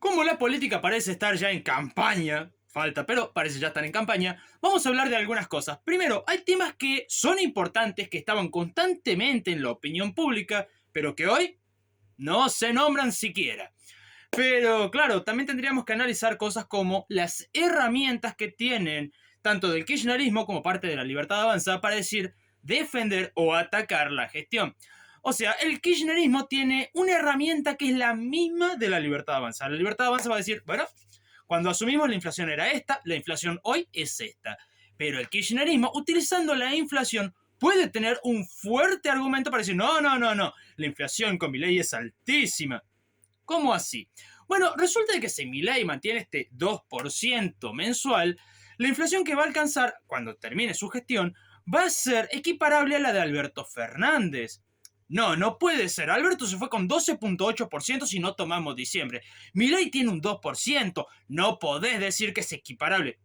Como la política parece estar ya en campaña, falta, pero parece ya estar en campaña, vamos a hablar de algunas cosas. Primero, hay temas que son importantes, que estaban constantemente en la opinión pública, pero que hoy no se nombran siquiera. Pero claro, también tendríamos que analizar cosas como las herramientas que tienen tanto del kirchnerismo como parte de la Libertad Avanza para decir defender o atacar la gestión. O sea, el kirchnerismo tiene una herramienta que es la misma de la Libertad Avanza. La Libertad Avanza va a decir, bueno, cuando asumimos la inflación era esta, la inflación hoy es esta. Pero el kirchnerismo, utilizando la inflación, puede tener un fuerte argumento para decir, no, no, no, no, la inflación con Milei es altísima. ¿Cómo así? Bueno, resulta que si Milei mantiene este 2% mensual, la inflación que va a alcanzar cuando termine su gestión va a ser equiparable a la de Alberto Fernández. No, no puede ser. Alberto se fue con 12.8% si no tomamos diciembre. Milei tiene un 2%. No podés decir que es equiparable.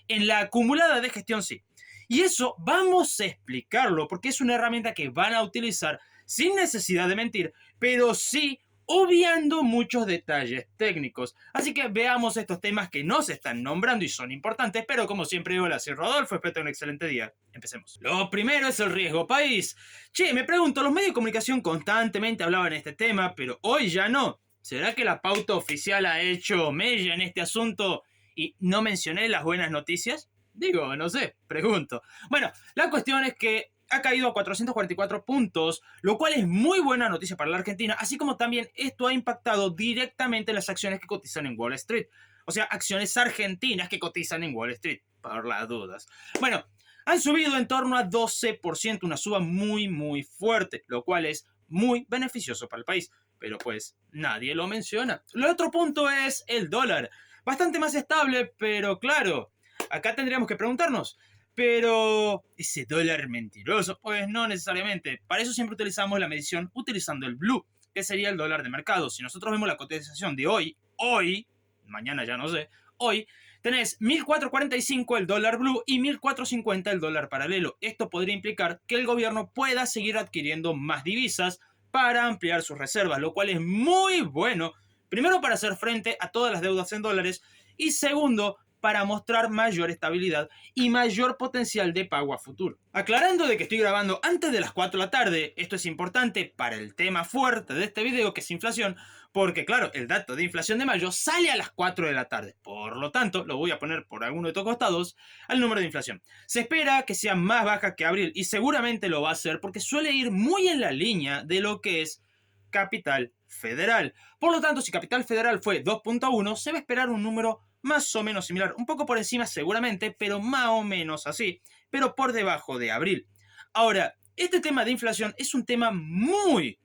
En la acumulada de gestión sí. Y eso vamos a explicarlo porque es una herramienta que van a utilizar sin necesidad de mentir, pero sí obviando muchos detalles técnicos. Así que veamos estos temas que no se están nombrando y son importantes, pero como siempre, hola, soy Rodolfo, espero un excelente día. Empecemos. Lo primero es el riesgo país. Che, me pregunto, los medios de comunicación constantemente hablaban de este tema, pero hoy ya no. ¿Será que la pauta oficial ha hecho mella en este asunto y no mencioné las buenas noticias? Digo, no sé, pregunto. Bueno, la cuestión es que ha caído a 444 puntos, lo cual es muy buena noticia para la Argentina, así como también esto ha impactado directamente en las acciones que cotizan en Wall Street. O sea, acciones argentinas que cotizan en Wall Street, por las dudas. Bueno, han subido en torno a 12%, una suba muy, muy fuerte, lo cual es muy beneficioso para el país. Pero pues nadie lo menciona. El otro punto es el dólar. Bastante más estable, pero claro, acá tendríamos que preguntarnos, pero ese dólar mentiroso, pues no necesariamente. Para eso siempre utilizamos la medición utilizando el blue, que sería el dólar de mercado. Si nosotros vemos la cotización de hoy, mañana ya no sé, hoy tenés 1445 el dólar blue y 1450 el dólar paralelo. Esto podría implicar que el gobierno pueda seguir adquiriendo más divisas para ampliar sus reservas, lo cual es muy bueno. Primero, para hacer frente a todas las deudas en dólares y segundo, para mostrar mayor estabilidad y mayor potencial de pago a futuro. Aclarando de que estoy grabando antes de las 4 de la tarde, esto es importante para el tema fuerte de este video, que es inflación, porque claro, el dato de inflación de mayo sale a las 4 de la tarde. Por lo tanto, lo voy a poner por alguno de estos costados al número de inflación. Se espera que sea más baja que abril y seguramente lo va a hacer porque suele ir muy en la línea de lo que es Capital Federal. Por lo tanto, si Capital Federal fue 2.1, se va a esperar un número más o menos similar, un poco por encima seguramente, pero más o menos así, pero por debajo de abril. Ahora, este tema de inflación es un tema muy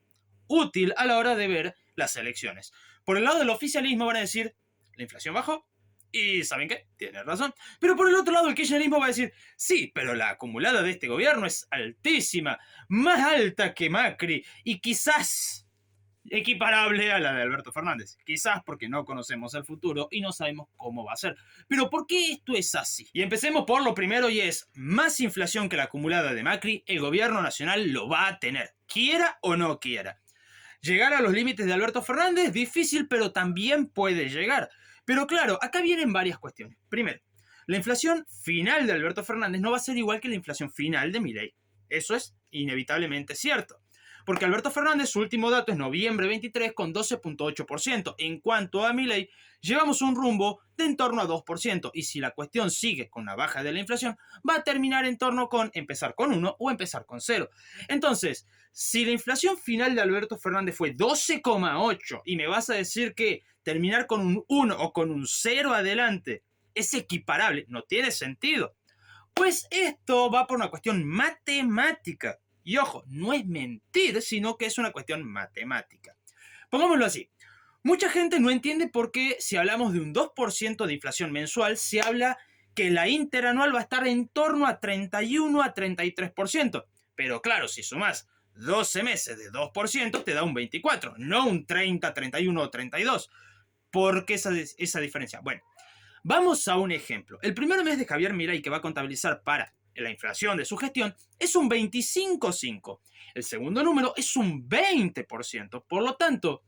útil a la hora de ver las elecciones. Por el lado del oficialismo van a decir, la inflación bajó, y ¿saben qué? Tienen razón. Pero por el otro lado el kirchnerismo va a decir, sí, pero la acumulada de este gobierno es altísima, más alta que Macri, y quizás equiparable a la de Alberto Fernández. Quizás porque no conocemos el futuro y no sabemos cómo va a ser. Pero ¿por qué esto es así? Y empecemos por lo primero, y es más inflación que la acumulada de Macri, el gobierno nacional lo va a tener, quiera o no quiera. Llegar a los límites de Alberto Fernández, difícil, pero también puede llegar. Pero claro, acá vienen varias cuestiones. Primero, la inflación final de Alberto Fernández no va a ser igual que la inflación final de Milei. Eso es inevitablemente cierto. Porque Alberto Fernández, su último dato es noviembre 23 con 12.8%. En cuanto a Milei, llevamos un rumbo de en torno a 2%. Y si la cuestión sigue con la baja de la inflación, va a terminar en torno con empezar con 1 o empezar con 0. Entonces, si la inflación final de Alberto Fernández fue 12,8 y me vas a decir que terminar con un 1 o con un 0 adelante es equiparable, no tiene sentido. Pues esto va por una cuestión matemática. Y ojo, no es mentir, sino que es una cuestión matemática. Pongámoslo así. Mucha gente no entiende por qué si hablamos de un 2% de inflación mensual, se habla que la interanual va a estar en torno a 31 a 33%. Pero claro, si sumás 12 meses de 2%, te da un 24, no un 30, 31 o 32. ¿Por qué esa diferencia? Bueno, vamos a un ejemplo. El primer mes de Javier Milei, que va a contabilizar para la inflación de su gestión, es un 25,5. El segundo número es un 20%. Por lo tanto,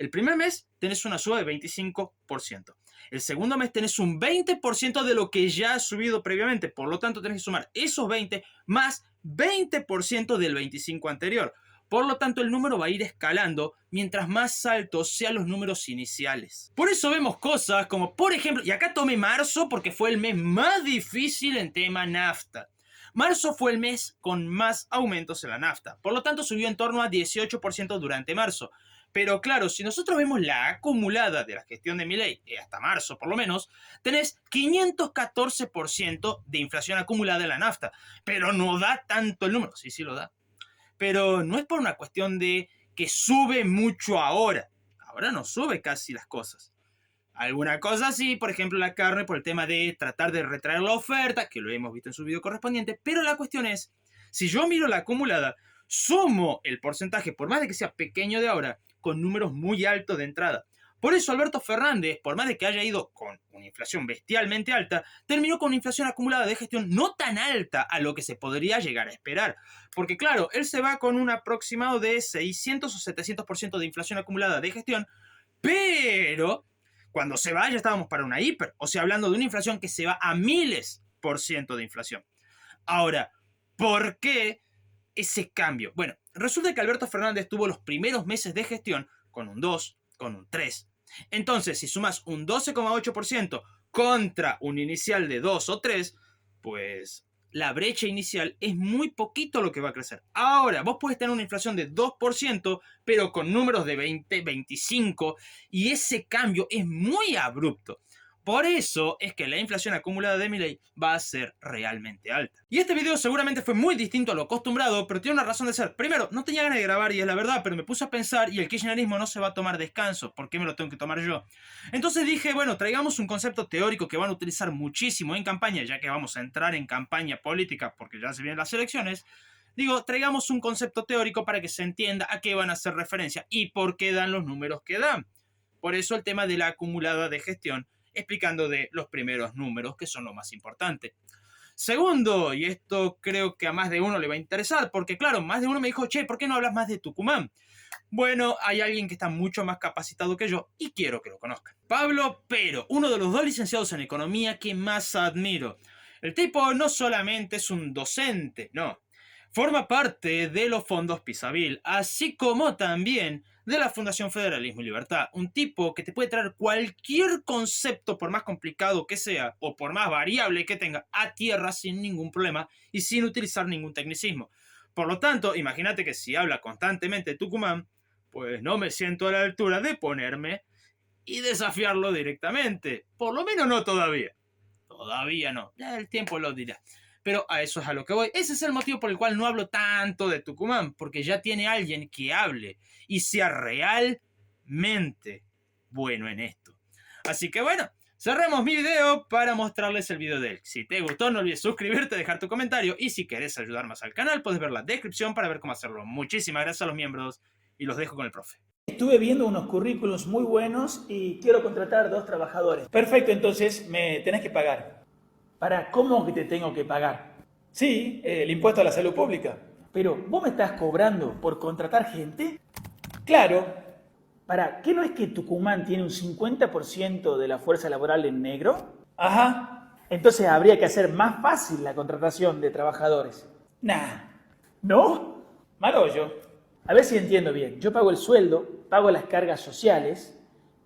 El primer mes tenés una suba de 25%. El segundo mes tenés un 20% de lo que ya ha subido previamente. Por lo tanto, tenés que sumar esos 20 más 20% del 25 anterior. Por lo tanto, el número va a ir escalando mientras más altos sean los números iniciales. Por eso vemos cosas como, por ejemplo, y acá tomé marzo porque fue el mes más difícil en tema nafta. Marzo fue el mes con más aumentos en la nafta. Por lo tanto, subió en torno a 18% durante marzo. Pero claro, si nosotros vemos la acumulada de la gestión de Milei, hasta marzo por lo menos, tenés 514% de inflación acumulada en la nafta. Pero no da tanto el número. Sí, sí lo da. Pero no es por una cuestión de que sube mucho ahora. Ahora no sube casi las cosas. Alguna cosa sí, por ejemplo la carne, por el tema de tratar de retraer la oferta, que lo hemos visto en su video correspondiente. Pero la cuestión es, si yo miro la acumulada, sumo el porcentaje, por más de que sea pequeño de ahora, con números muy altos de entrada. Por eso Alberto Fernández, por más de que haya ido con una inflación bestialmente alta, terminó con una inflación acumulada de gestión no tan alta a lo que se podría llegar a esperar. Porque claro, él se va con un aproximado de 600 o 700% de inflación acumulada de gestión, pero cuando se va ya estábamos para una hiper. O sea, hablando de una inflación que se va a miles por ciento de inflación. Ahora, ¿por qué ese cambio? Bueno, resulta que Alberto Fernández tuvo los primeros meses de gestión con un 2, con un 3. Entonces, si sumas un 12,8% contra un inicial de 2 o 3, pues la brecha inicial es muy poquito lo que va a crecer. Ahora, vos podés tener una inflación de 2%, pero con números de 20, 25, y ese cambio es muy abrupto. Por eso es que la inflación acumulada de Milei va a ser realmente alta. Y este video seguramente fue muy distinto a lo acostumbrado, pero tiene una razón de ser. Primero, no tenía ganas de grabar y es la verdad, pero me puse a pensar y el kirchnerismo no se va a tomar descanso. ¿Por qué me lo tengo que tomar yo? Entonces dije, bueno, traigamos un concepto teórico que van a utilizar muchísimo en campaña, ya que vamos a entrar en campaña política porque ya se vienen las elecciones. Digo, traigamos un concepto teórico para que se entienda a qué van a hacer referencia y por qué dan los números que dan. Por eso el tema de la acumulada de gestión, explicando de los primeros números, que son lo más importante. Segundo, y esto creo que a más de uno le va a interesar, porque claro, más de uno me dijo, che, ¿por qué no hablas más de Tucumán? Bueno, hay alguien que está mucho más capacitado que yo y quiero que lo conozcan. Pablo Pero, uno de los dos licenciados en economía que más admiro. El tipo no solamente es un docente, no. Forma parte de los fondos Pisabil, así como también de la Fundación Federalismo y Libertad. Un tipo que te puede traer cualquier concepto, por más complicado que sea, o por más variable que tenga, a tierra sin ningún problema y sin utilizar ningún tecnicismo. Por lo tanto, imagínate que si habla constantemente de Tucumán, pues no me siento a la altura de ponerme y desafiarlo directamente. Por lo menos no todavía. Todavía no. Ya el tiempo lo dirá. Pero a eso es a lo que voy. Ese es el motivo por el cual no hablo tanto de Tucumán, porque ya tiene alguien que hable y sea realmente bueno en esto. Así que bueno, cerremos mi video para mostrarles el video de él. Si te gustó, no olvides suscribirte, dejar tu comentario y si querés ayudar más al canal, puedes ver la descripción para ver cómo hacerlo. Muchísimas gracias a los miembros y los dejo con el profe. Estuve viendo unos currículos muy buenos y quiero contratar 2 trabajadores. Perfecto, entonces me tenés que pagar. ¿Para cómo que te tengo que pagar? Sí, el impuesto a la salud pública. Pero, ¿vos me estás cobrando por contratar gente? Claro. ¿Para qué no es que Tucumán tiene un 50% de la fuerza laboral en negro? Ajá. Entonces habría que hacer más fácil la contratación de trabajadores. Nah. ¿No? Mal hoyo. A ver si entiendo bien. Yo pago el sueldo, pago las cargas sociales,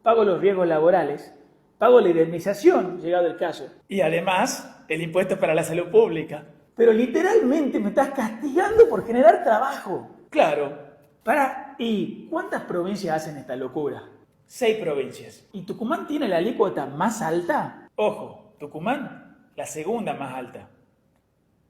pago los riesgos laborales, pago la indemnización, llegado el caso. Y además, el impuesto para la salud pública. Pero literalmente me estás castigando por generar trabajo. Claro. ¿Y cuántas provincias hacen esta locura? 6 provincias. ¿Y Tucumán tiene la alícuota más alta? Ojo, Tucumán, la segunda más alta.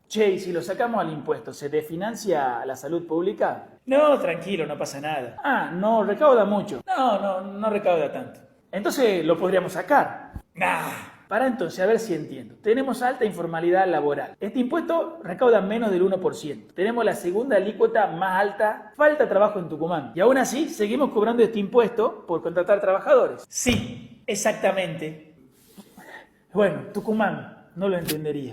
Che, ¿y si lo sacamos al impuesto, se desfinancia la salud pública? No, tranquilo, no pasa nada. Ah, no recauda mucho. No recauda tanto. Entonces lo podríamos sacar. Nah. Para entonces, a ver si entiendo. Tenemos alta informalidad laboral. Este impuesto recauda menos del 1%. Tenemos la segunda alícuota más alta. Falta trabajo en Tucumán. Y aún así, seguimos cobrando este impuesto por contratar trabajadores. Sí, exactamente. Bueno, Tucumán, no lo entendería.